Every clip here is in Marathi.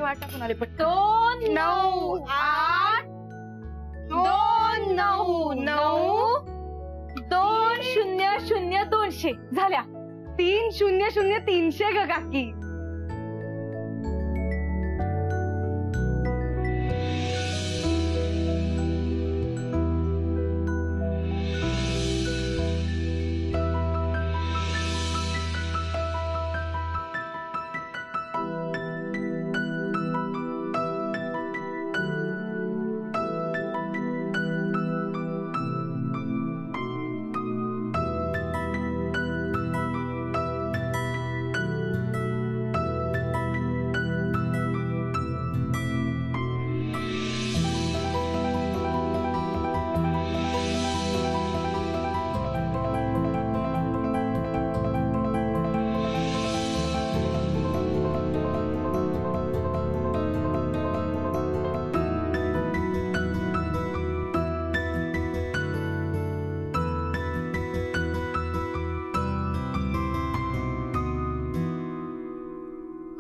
वाट टाकून आले पण 2 9 8 2 9 9 2 0 0 200 झाल्या 3 0 0 300 ग काकी.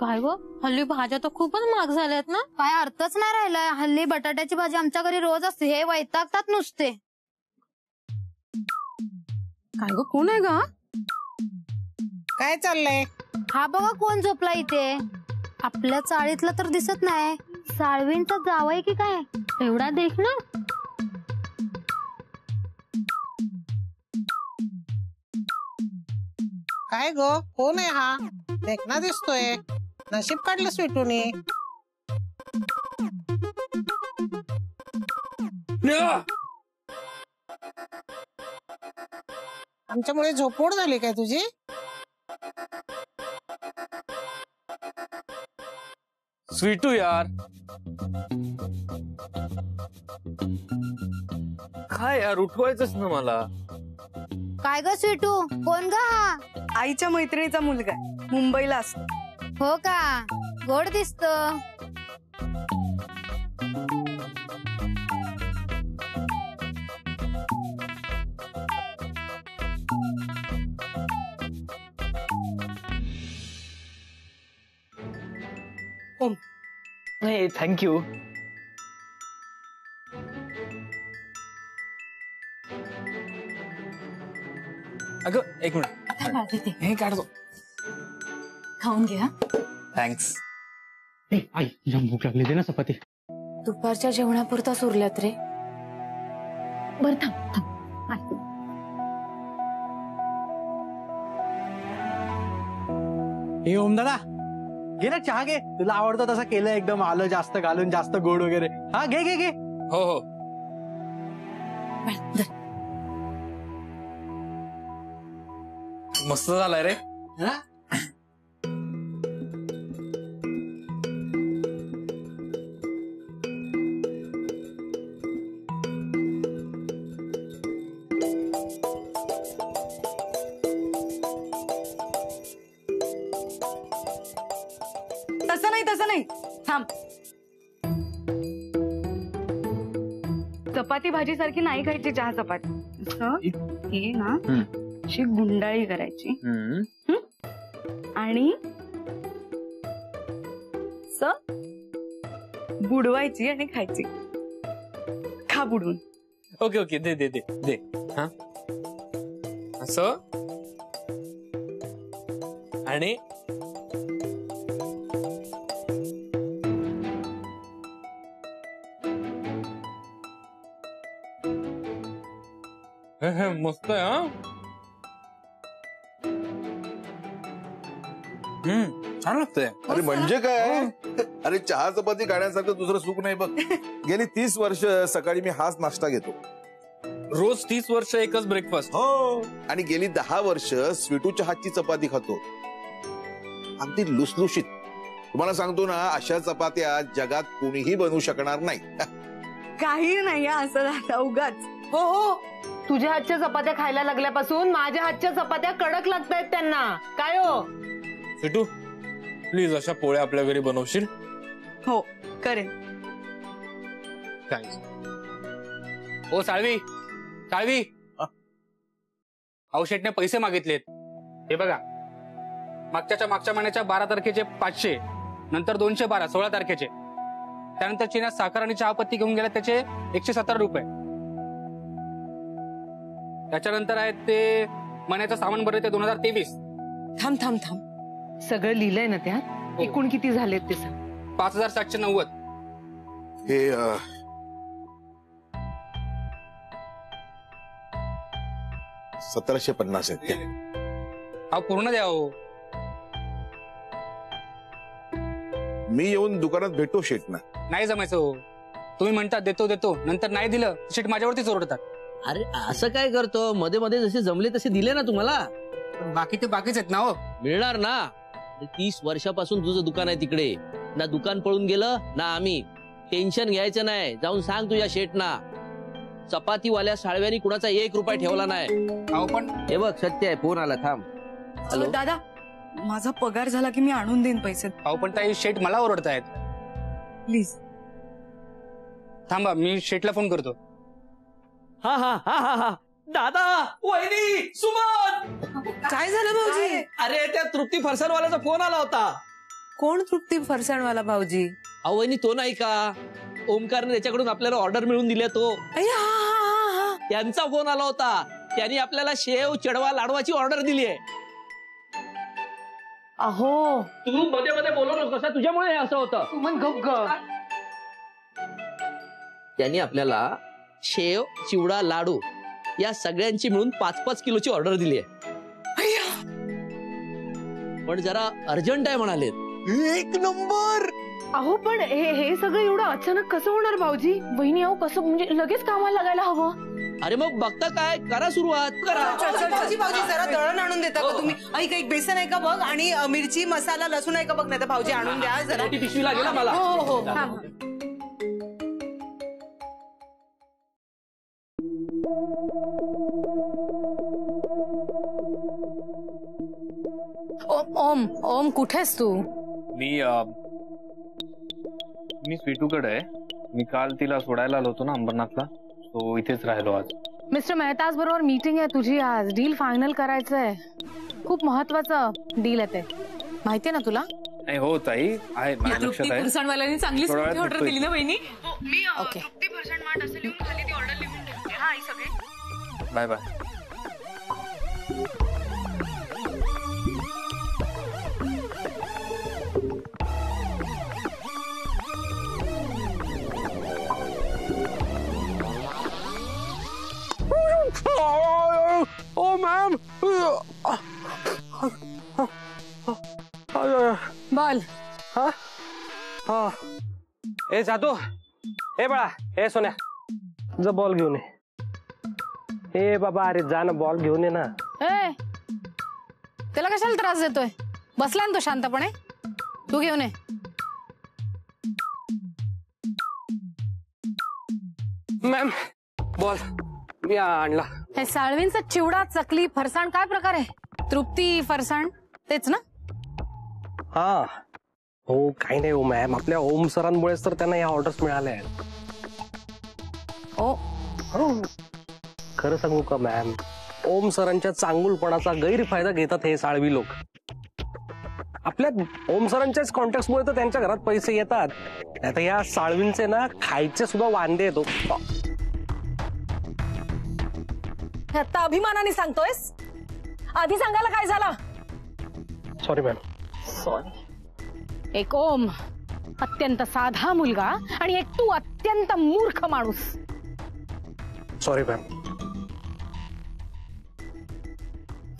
काय ग हल्ली भाज्या तर खूपच महाग झाल्यात ना. काय अर्थच नाही राहिलाय. हल्ली बटाट्याची भाजी आमच्या घरी रोज असते. हे वैतागतात नुसते. काय ग कोण आहे ग? काय चाललंय? हा बघा कोण झोपला इथे. आपल्या चाळीतला तर दिसत नाही. साळवींचा जावई की काय एवढा देख ना. काय ग कोण आहे हा? देखना दिसतोय. नशीब काढलं स्वीटूने. आमच्यामुळे झोपमोड झाली काय तुझी? स्वीटू यार काय यार उठवायचंच ना मला. काय ग स्वीटू कोण ग हा? आईच्या मैत्रिणीचा मुलगा आहे. मुंबईला असतो. हो का गोड दिसतो. नाही थँक्यू. अगं एक मिनिट हे काढतो. खाऊन घ्या. थँक्स. आई जाम भूक लागली. दे ना चपाती. दुपारच्या जेवणापुरताच उरल्यात रे. बरं थांब. हे ओम दादा घे ना चहा घे. तुला आवडतं तसं केलं एकदम आलं जास्त घालून जास्त गोड वगैरे. हा घे घे घे. हो हो मस्त झालाय रे. तसं नाही थांब. चपाती भाजी सारखी नाही खायची. चहा चपाती हे ना अशी गुंडाळी करायची आणि बुडवायची आणि खायची. खा बुडवून. ओके ओके दे दे दे दे. हा असं आणि मस्त आहे. हा छान लागतंय. अरे म्हणजे काय? अरे चहा चपाती गाण्यासारखं दुसरं सुख नाही बघ. गेली 30 वर्ष सकाळी मी हाच नाश्ता घेतो. रोज 30 वर्ष एकच ब्रेकफास्ट. हो आणि गेली 10 वर्ष स्वीटूच्या हातची चपाती खातो. अगदी लुसलुशीत. तुम्हाला सांगतो ना अशा चपात्या जगात कोणीही बनवू शकणार नाही. काही नाही असं झालं उगाच. हो हो तुझ्या हातच्या चपात्या खायला लागल्यापासून माझ्या हातच्या चपात्या कडक लागतायत त्यांना. काय हो स्वीटू प्लीज अशा पोळ्या आपल्या घरी बनवशील? हो करेन. थँक्स. ओ साळवी साळवी औषधने पैसे मागितलेत. हे बघा मागच्या महिन्याच्या 12 तारखेचे 500 नंतर 212 16 तारखेचे. त्यानंतर चिन्यात साखर आणि चहापत्ती घेऊन गेला त्याचे 170 रुपये. त्याच्यानंतर आहेत ते मण्याचं सामान भरले ते 2023. थांब थांब थांब, सगळं लिहिलंय ना त्यात? एकूण किती झालेत ते सांग. 5790. हे 1750 आहेत ते. अहो पूर्ण द्या हो. मी येऊन दुकानात भेटतो शेटना. नाही जमायचं हो. तुम्ही म्हणता देतो देतो, नंतर नाही दिलं शेट माझ्यावरतीच ओरडतात. अरे असं काय करतो, मध्ये मध्ये जसे जमले तसे दिले ना तुम्हाला. पण बाकी ते बाकीच आहेत ना हो. मिळणार ना. 30 वर्षापासून तुझं दुकान आहे तिकडे. ना दुकान पळून गेलं ना आम्ही. टेन्शन घ्यायचं नाही. जाऊन सांग तुझ्या शेटना. चपातीवाल्या साळव्यानी कुणाचा 1 रुपया ठेवला नाही. अहो पण हे बघ सत्य आहे. फोन आला, थांब. हॅलो दादा, माझा पगार झाला की मी आणून देईन पैसे. अहो पण ताई शेट मला ओरडतायत. प्लीज थांबा, मी शेटला फोन करतो. हा हा हा हा हा दादा, वहिनी, सुमन. काय झालं भाऊजी? अरे त्या तृप्ती फरसाणवाल्याचा फोन आला होता. कोण तृप्ती फरसाणवाला भाऊजी? अहो वहिनी, तो नाही का ओमकारने त्याच्याकडून आपल्याला ऑर्डर मिळवून दिली तो. त्यांचा फोन आला होता. त्यांनी आपल्याला शेव चढवा लाडवाची ऑर्डर दिली आहे. अहो, तू मध्ये मध्ये बोलू नको, कसं तुझ्यामुळे हे असं होतं. सुमन गप ग. त्यांनी आपल्याला शेव चिवडा लाडू या सगळ्यांची मिळून 5-5 किलोची ऑर्डर दिली आहे. पण जरा अर्जंट आहे म्हणाले. 1 नंबर. अहो पण हे सगळं एवढं अचानक कसं होणार भाऊजी? वहिनी अहो कसं म्हणजे लगेच कामाला लागायला हवं. अरे मग बघता काय, करा सुरुवात करा. भाऊजी जरा दळण आणून देता का तुम्ही? ऐक बेसन आहे का बघ, आणि मिरची मसाला लसूण आहे का बघ, नाही तर भाऊजी आणून द्या जरा. मोठी पिशवी लागेल ना मला. हो हो ओम ओम कुठेस तू? मी स्वीटूकडे आहे. मी काल तिला सोडायला आलो होतो ना अंबरनाथला, तो इथेच राहिलो आज. मिस्टर मेहताज बरोबर मीटिंग आहे तुझी आज. डील फायनल करायचंय. खूप महत्वाचं डील आहे ते, माहितीये ना तुला? नाही हो ताई, आहे माझ्या लक्षात आहे. फरसाणवाल्यांनी चांगलीच थोड्या वेळात ऑर्डर दिली ना वहिनी. ओके. तृप्ती फरसाण मार्ट असं लिहून खाली ती ऑर्डर लिहून ठेवते. हा आई सगळे बाय बाय. ओ मॅम. बोल. हा ए जातो. ए बाळा, ए सोन्या, जा बॉल घेऊन ये. ए बाबा, अरे जा ना, बॉल घेऊन ये ना. ए त्याला कशाला त्रास देतोय? बसला ना तो शांतपणे. तू घेऊन ये. मॅम बॉल मी आणला. हे साळवींचा चिवडा चकली फरसाण काय प्रकार आहे? तृप्ती फरसाण तेच ना? हा हो, काही नाही हो मॅम, आपल्या ओम सरांमुळेच तर त्यांना या ऑर्डर्स मिळाल्या आहेत. ओ हो, खरं सांगू का मॅम, ओम सरांच्या चांगुलपणाचा गैरफायदा घेतात हे साळवी लोक. आपल्या ओम सरांच्याच कॉन्टॅक्टमुळे तर त्यांच्या घरात पैसे येतात. आता या साळवींचे ना खायचे सुद्धा वांदे येतो. आता अभिमानाने सांगतोयस? आधी सांगायला काय झालं? Sorry ma'am. एक ओम अत्यंत साधा मुलगा आणि एक तू अत्यंत मूर्ख माणूस. Sorry ma'am.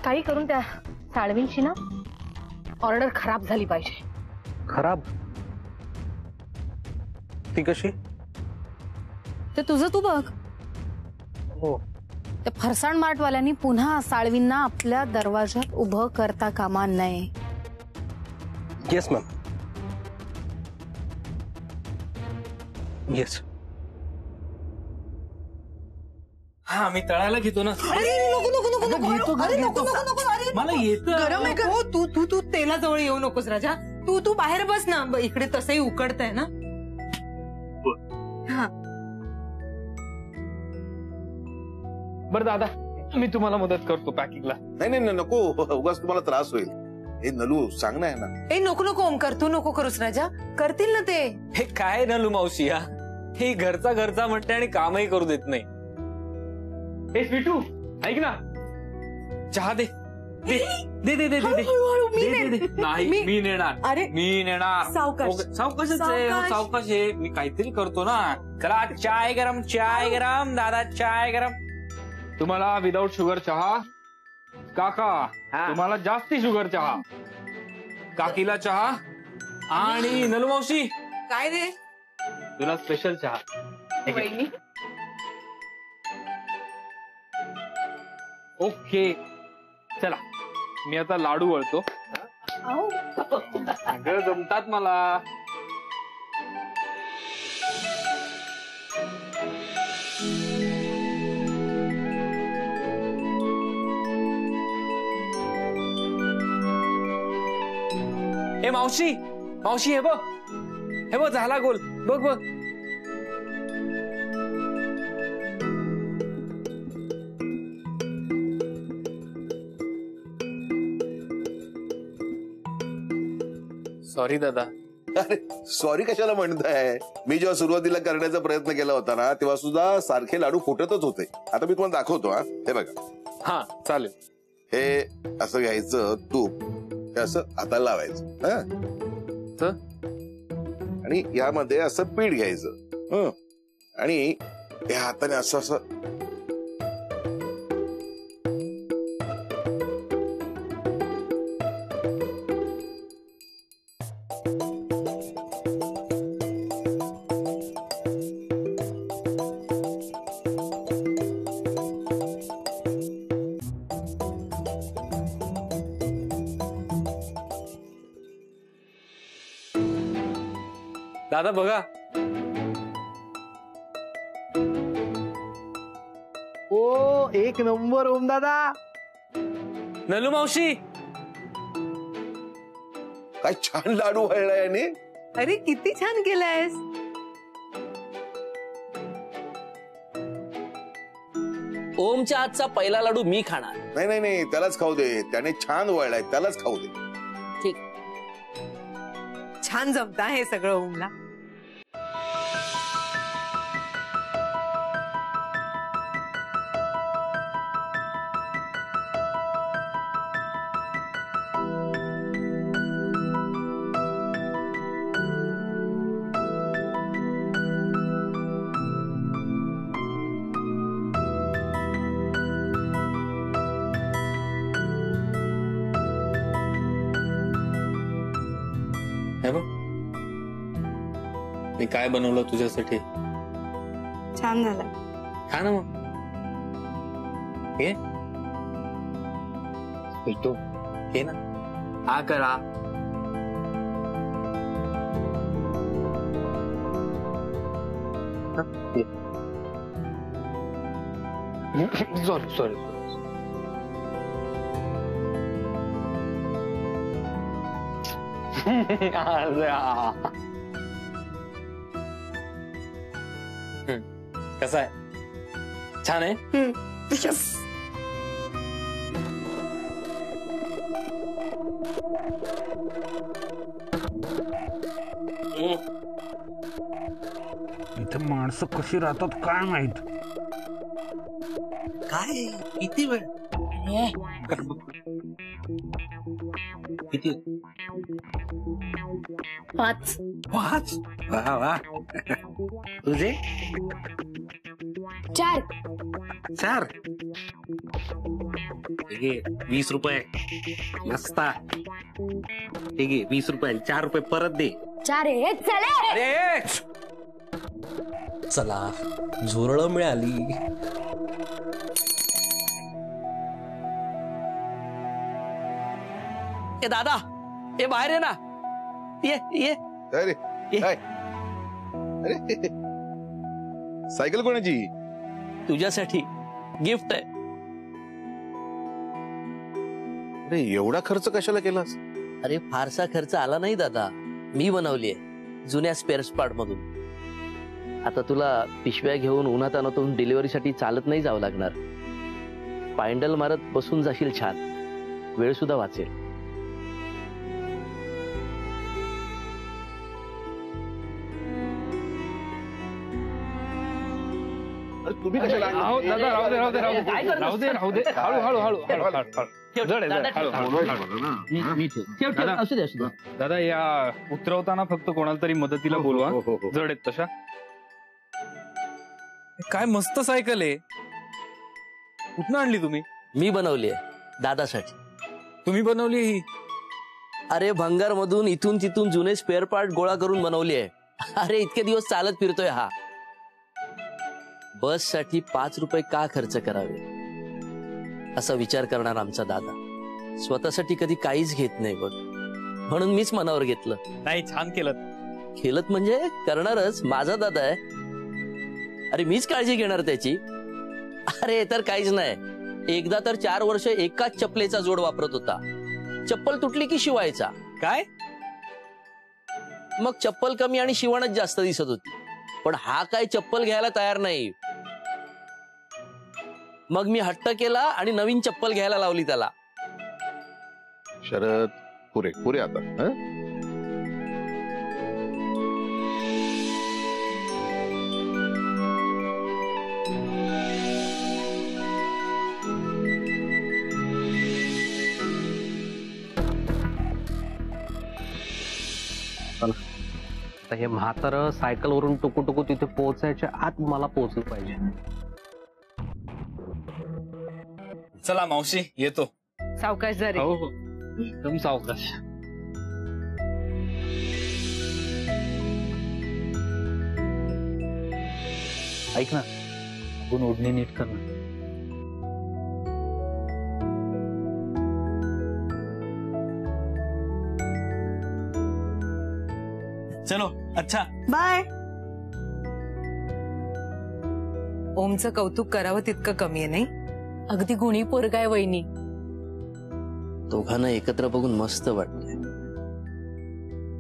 काही करून त्या साळवींची ना ऑर्डर खराब झाली पाहिजे. खराब? ती कशी? ते तुझं तू बघ. हो. त्या फरसाण मार्टवाल्यांनी पुन्हा साळवींना आपल्या दरवाजात उभं करता कामा नये. Yes ma'am. येस. हा मी तळायला घेतो ना. मला येतं. गरम आहे का? हो, तू तेलाजवळ येऊ नकोस राजा. तू बाहेर बस ना. इकडे तसंही उकडतंय ना. हा बरं दादा, मी तुम्हाला मदत करतो पॅकिंगला. नाही नको, उगाच तुम्हाला त्रास होईल. हे नलू सांग ना यांना. ए नको नको ओमकार, तू नको करूस राजा, करतील ना ते. हे काय नलू मावशी हा, हे घरचा म्हणते आणि कामही करू देत नाही. हे स्वीटू ऐक ना, चहा दे दे दे दे दे दे दे. नाही मी नेणार, अरे मी नेणार. सावकाश आहे, मी काहीतरी करतो ना. चला चाय गरम दादा, चाय गरम. तुम्हाला विदाउट शुगर चहा काका, तुम्हाला जास्ती शुगर चहा, काकीला चहा, आणि नलू मावशी काय रे तुला स्पेशल चहा. ओके चला, मी आता लाडू वळतो. अगं जमतात मला. ए मावशी हे बघ झाला गोल, बघ. सॉरी दादा. अरे सॉरी कशाला म्हणताय? मी जेव्हा सुरुवातीला करण्याचा प्रयत्न केला होता ना, तेव्हा सुद्धा सारखे लाडू फुटतच होते. आता मी तुम्हाला दाखवतो. हे बघा. हा चालेल. हे असं घ्यायचं तूप, हे असं हाताला लावायचं आणि यामध्ये असं पीठ घ्यायचं आणि या हाताने असं असं दादा बघा. ओ एक नंबर ओम दादा. नलू मावशी काय छान लाडू वळलाय याने. अरे किती छान केलंयस. ओमच्या हातचा पहिला लाडू मी खाणार. नाही त्यालाच खाऊ दे. त्याने छान वळलाय, त्यालाच खाऊ दे. ठीक. छान जमता हे सगळं ओमला. हे बघ मी काय बनवलं तुझ्यासाठी. छान झालं. खा ना मग. भेटू हे ना. हा करा. सॉरी कसा आहे? छान आहे. इथे माणसं कशी राहतात काय माहित. काय किती वेळ? किती? 5. वा वा. तुझे 4. 4. 20 रुपये. मस्त. ठीक आहे 20 रुपये. 4 रुपये परत दे. 4 आहे चले. अरे चला झुरळ मिळाली. ए दादा हे बाहेर आहे ना. ये अरे अरे सायकल कोणाची? तुझ्यासाठी गिफ्ट आहे. अरे एवढा खर्च कशाला केलास? अरे फारसा खर्च आला नाही दादा. मी बनवली आहे जुन्या स्पेअर पार्ट मधून. आता तुला पिशव्या घेऊन उन्हातानातून डिलिव्हरीसाठी चालत नाही जावं लागणार. पायंडल मारत बसून जाशील. छान वेळ सुद्धा वाचेल. तुम्ही कशाला अहो, दादा राहू दे राहू दे राहू दे काय करतोस? राहू दे राहू दे हळू हळू हळू हळू हळू हळू ठेव, जड आहे, दादा, जड, हळू, ठेव. हळू, हळू. मी ठेव. ठेव, ठेव. दादा. असू दे, असू दे. दादा या उतरवताना फक्त कोणाला तरी मदतीला बोलवा जड आहेत तशा. काय मस्त सायकल आहे, कुठनं आणली तुम्ही? मी बनवली आहे दादासाठी. तुम्ही बनवली ही? अरे भंगार मधून इथून तिथून जुने स्पेअर पार्ट गोळा करून बनवली आहे. अरे इतके दिवस चालत फिरतोय हा. बस साठी 5 रुपये का खर्च करावे असा विचार करणार आमचा दादा. स्वतःसाठी कधी काहीच घेत नाही बघ, म्हणून मीच मनावर घेतलं. नाही, छान केलं. खेळत म्हणजे करणारच, माझा दादा आहे. अरे मीच काळजी घेणार त्याची. अरे तर काहीच नाही. एकदा तर 4 वर्ष एकाच चपलेचा जोड वापरत होता. चप्पल तुटली की शिवायचा. काय? मग चप्पल कमी आणि शिवणच जास्त दिसत होती. पण हा काय चप्पल घ्यायला तयार नाही. मग मी हट्ट केला आणि नवीन चप्पल घ्यायला लावली त्याला. शरद पुरे पुरे आता हं? आता हे म्हातारं सायकल वरून टुकू टुकू तिथे पोहोचायच्या आत मला पोहोचलं पाहिजे. चला मावशी येतो. सावकाश जरी. हो हो एकदम सावकाश. ऐक ना, आपण ओढणी नीट कर ना. चलो अच्छा बाय. ओमचं कौतुक करावं तितकं कमी आहे नाही. अगदी गुणी पोरगा आहे वहिनी. दोघांना एकत्र बघून मस्त वाटतंय.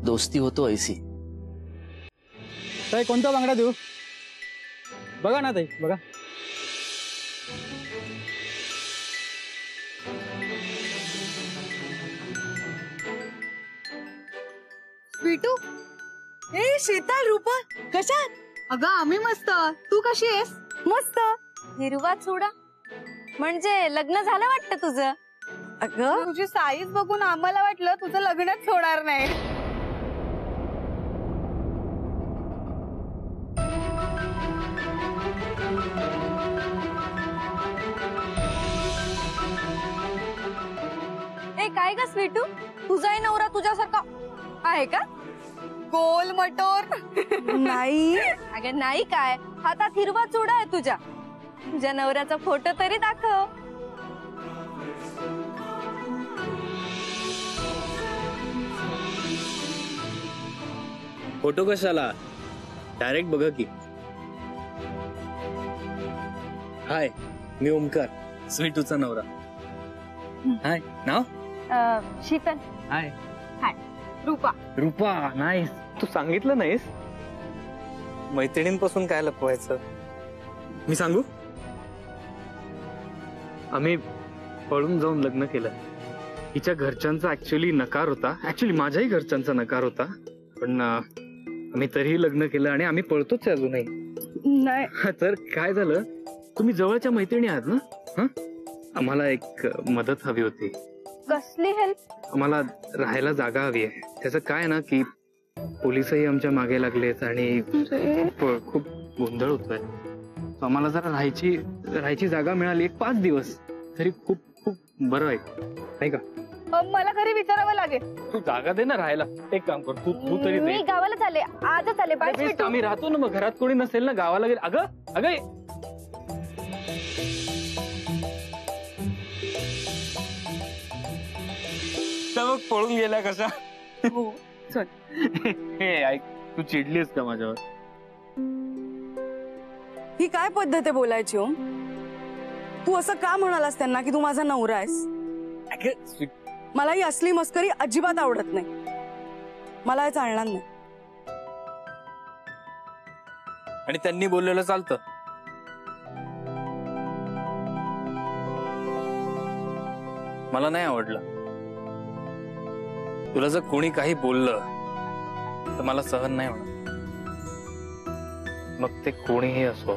दोस्ती होतो ऐसी. ताई कोणता बांगडा देऊ? बघा ना ताई, बघा. स्वीटू, ए शीतल, रूपा कशात? अगं आम्ही मस्त. तू कशी आहेस? मस्त. हिरवा चुडा म्हणजे लग्न झालं वाटतं तुझं. अगं तुझी साईज बघून आम्हाला वाटलं तुझं लग्नच होणार नाही. ए काय ग स्वीटू, तुझाही नवरा तुझ्यासारखा आहे का? गोल मटोर. नाही अगं नाही, काय हातात हिरवा चुडा आहे तुझ्या. तुझ्या नवऱ्याचा फोटो तरी दाखव. फोटो कशाला, डायरेक्ट बघा की. हाय, मी ओमकार, स्वीटूचा नवरा. हाय, नाव? शीतल. हाय. रूपा. रूपा, नाईस. तू सांगितलं नाहीस? मैत्रिणींपासून काय लपवायचं? मी सांगू? आम्ही पळून जाऊन लग्न केलं. हिच्या घरच्यांचा ऍक्च्युली नकार होता. ऍक्च्युली माझ्याही घरच्यांचा नकार होता. पण आम्ही तरीही लग्न केलं आणि आम्ही पळतोच अजूनही. नाही तर काय झालं, तुम्ही जवळच्या मैत्रिणी आहात ना? हं? आम्हाला एक मदत हवी होती. कसली हेल्प? आम्हाला राहायला जागा हवी आहे. त्याचं काय ना की पोलिसही आमच्या मागे लागलेत आणि खूप गोंधळ होतोय. आम्हाला जरा राहायची जागा मिळाली, एक 5 दिवस तरी खूप खूप बरं आहे, नाही का? मला घरी विचारावं लागेल. तू जागा दे ना राहायला. एक काम कर, तू तरी दे. मी गावाला चालले, आजच आले. बाय तेच स्वीटू. आम्ही राहतो ना, मग घरात कोणी नसेल ना, गावाला गेले. अगं मग पळून गेल्या कशा? हो चल. हे ऐक, तू चिडलीस का माझ्यावर? ही काय पद्धत आहे बोलायची ओम? तू असं का म्हणालास त्यांना की तू माझा नवरा आहेस? मला ही असली मस्करी अजिबात आवडत नाही. मला हे चालणार नाही. आणि त्यांनी बोललेलं चालतं. मला नाही आवडलं. तुला जर कोणी काही बोललं तर मला सहन नाही होणार, मग ते कोणीही असो.